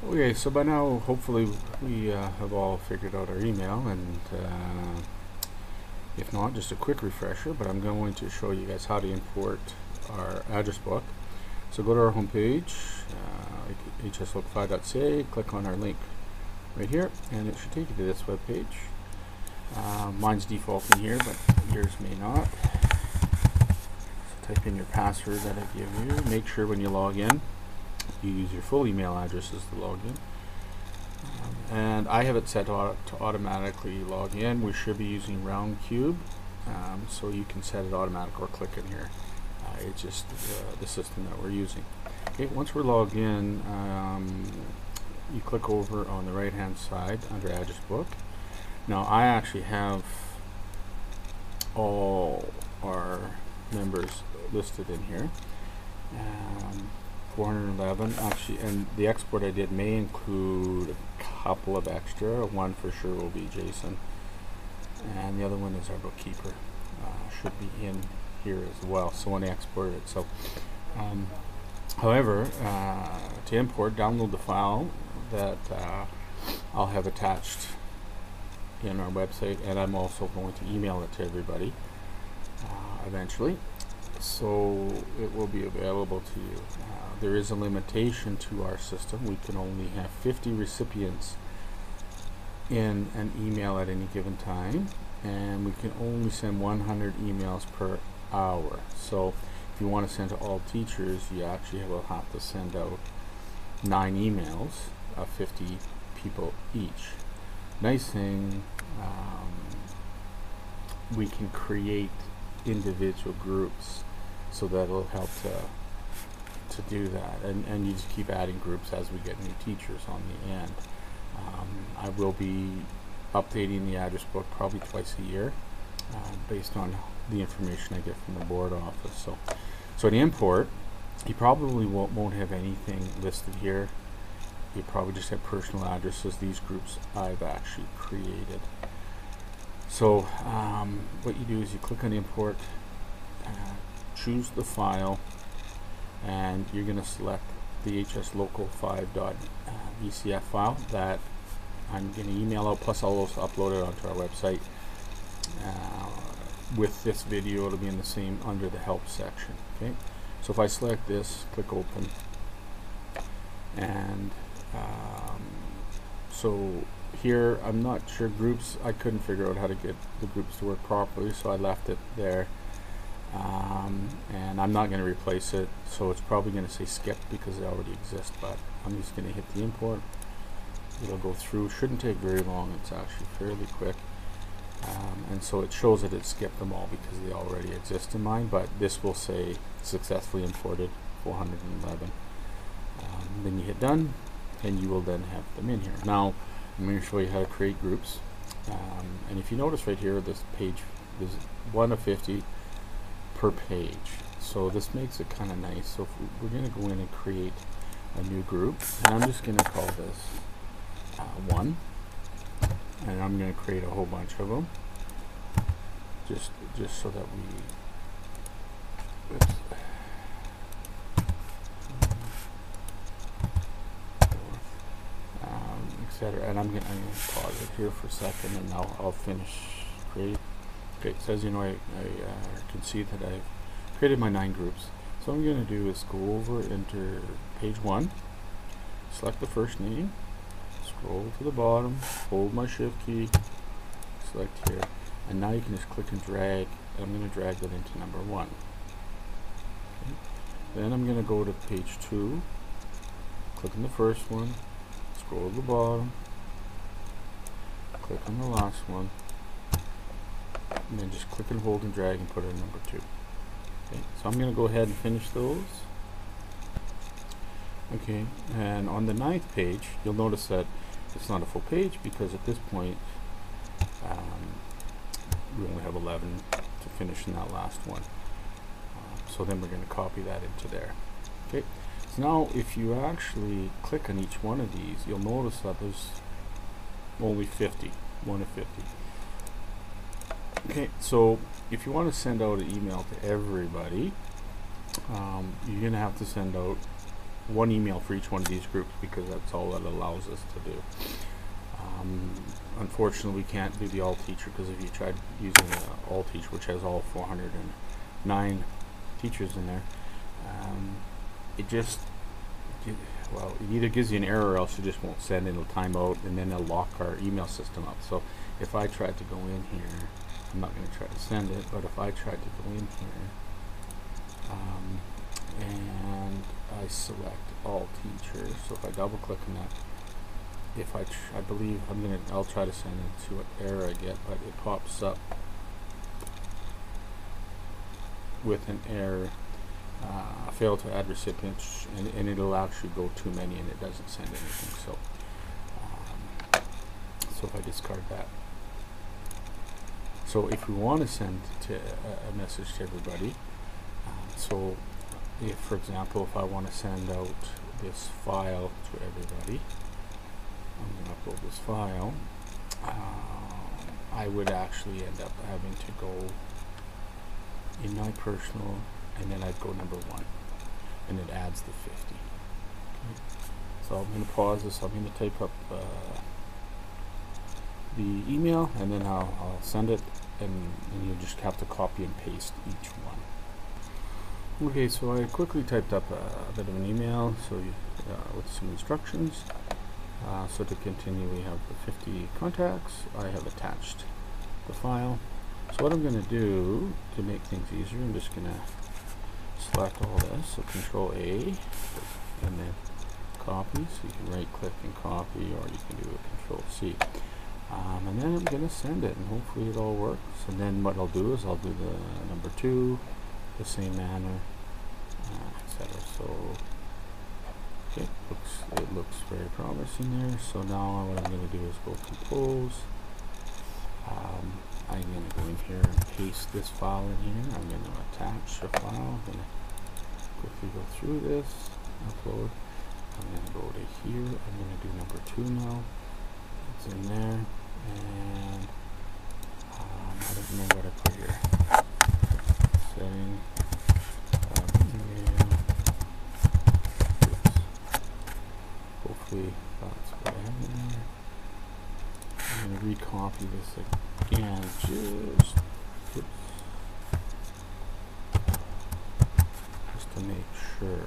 Okay, so by now hopefully we have all figured out our email, and if not, just a quick refresher, but I'm going to show you guys how to import our address book. So go to our homepage, hslocal5.ca, click on our link right here, and it should take you to this web page. Mine's defaulting here, but yours may not. So type in your password that I give you. Make sure when you log in, you use your full email address as the login. And I have it set to automatically log in. We should be using Roundcube, so you can set it automatic or click in here. It's just the system that we're using. Okay, once we're logged in, you click over on the right hand side under address book. Now I actually have all our members listed in here. 411 actually, and the export I did may include a couple of extra. One for sure will be Jason, and the other one is our bookkeeper. Should be in here as well, so when I export it. So however, to import, download the file that I'll have attached in our website, and I'm also going to email it to everybody eventually, so it will be available to you. There is a limitation to our system. We can only have 50 recipients in an email at any given time, and we can only send 100 emails per hour. So if you want to send to all teachers, you actually will have to send out 9 emails of 50 people each. Nice thing, we can create individual groups, so that'll help to do that, and you just keep adding groups as we get new teachers on the end. I will be updating the address book probably twice a year, based on the information I get from the board office. So to import, you probably won't have anything listed here. You probably just have personal addresses. These groups I've actually created. So what you do is you click on import, choose the file, and you're going to select the hslocal5.vcf file that I'm going to email out, plus I'll also upload it onto our website. With this video, it'll be in the same under the help section. Okay, so if I select this, click open, and so here I'm not sure groups, I couldn't figure out how to get the groups to work properly, so I left it there. And I'm not going to replace it, so it's probably going to say skip because they already exist, but I'm just going to hit the import. It'll go through. Shouldn't take very long. It's actually fairly quick, and so it shows that it skipped them all because they already exist in mine, but this will say successfully imported 411. Then you hit done, and you will then have them in here. Now I'm going to show you how to create groups, and if you notice right here, this page is 1 of 50 per page, so this makes it kind of nice. So if we're going to go in and create a new group, and I'm just going to call this 1, and I'm going to create a whole bunch of them, just so that we etc. And I'm going to pause it here for a second, and I'll finish create. Okay, it says, you know, I can see that I've created my 9 groups. So what I'm going to do is go over, enter page 1, select the first name, scroll to the bottom, hold my shift key, select here, and now you can just click and drag. I'm going to drag that into number 1. Okay. Then I'm going to go to page 2, click on the first one, scroll to the bottom, click on the last one, and then just click and hold and drag and put it in number 2. Okay, so I'm going to go ahead and finish those. Okay, and on the 9th page, you'll notice that it's not a full page because at this point we only have 11 to finish in that last one. So then we're going to copy that into there. Okay, so now if you actually click on each one of these, you'll notice that there's only 50, 1 of 50. Okay, so if you want to send out an email to everybody, you're going to have to send out one email for each one of these groups because that's all that allows us to do. Unfortunately, we can't do the all teacher because if you tried using all teach, which has all 409 teachers in there, it just it either gives you an error or else it just won't send, and it'll time out, and then it'll lock our email system up. So if I tried to go in here, I'm not going to try to send it, but if I tried to go in here and I select all teachers, so if I double click on that, if I believe I'll try to send it to what error I get, but it pops up with an error, fail to add recipients, and it'll actually go too many and it doesn't send anything. So so if I discard that, so if we want to send a message to everybody, so if, for example, if I want to send out this file to everybody, I'm going to upload this file, I would actually end up having to go in my personal, and then I'd go number 1, and it adds the 50. Okay. So I'm going to pause this, I'm going to type up the email, and then I'll send it, and you just have to copy and paste each one. Okay, so I quickly typed up a bit of an email, so with some instructions. So to continue, we have the 50 contacts. I have attached the file. So what I'm going to do to make things easier, I'm just going to select all this, so Control A, and then copy. So you can right click and copy, or you can do a Control C. And then I'm going to send it, and hopefully it all works. And then what I'll do is I'll do the number 2, the same manner, etc. So okay, it looks very promising there. So now what I'm going to do is go Compose. I'm going to go in here and paste this file in here. I'm going to attach a file. I'm going to quickly go through this, upload. I'm going to go to here. I'm going to do number 2 now. It's in there, and I don't know what I put here. Setting email. Hopefully that's what I have in there. I'm going to recopy this again, just to make sure.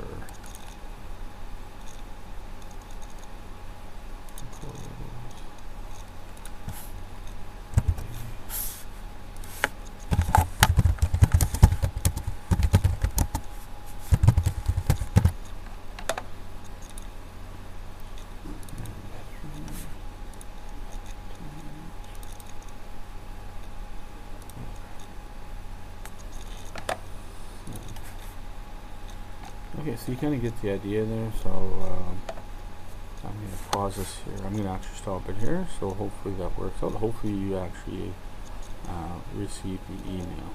Okay, so you kind of get the idea there. So I'm going to pause this here. I'm going to actually stop it here. So hopefully that works out. Hopefully you actually receive the email.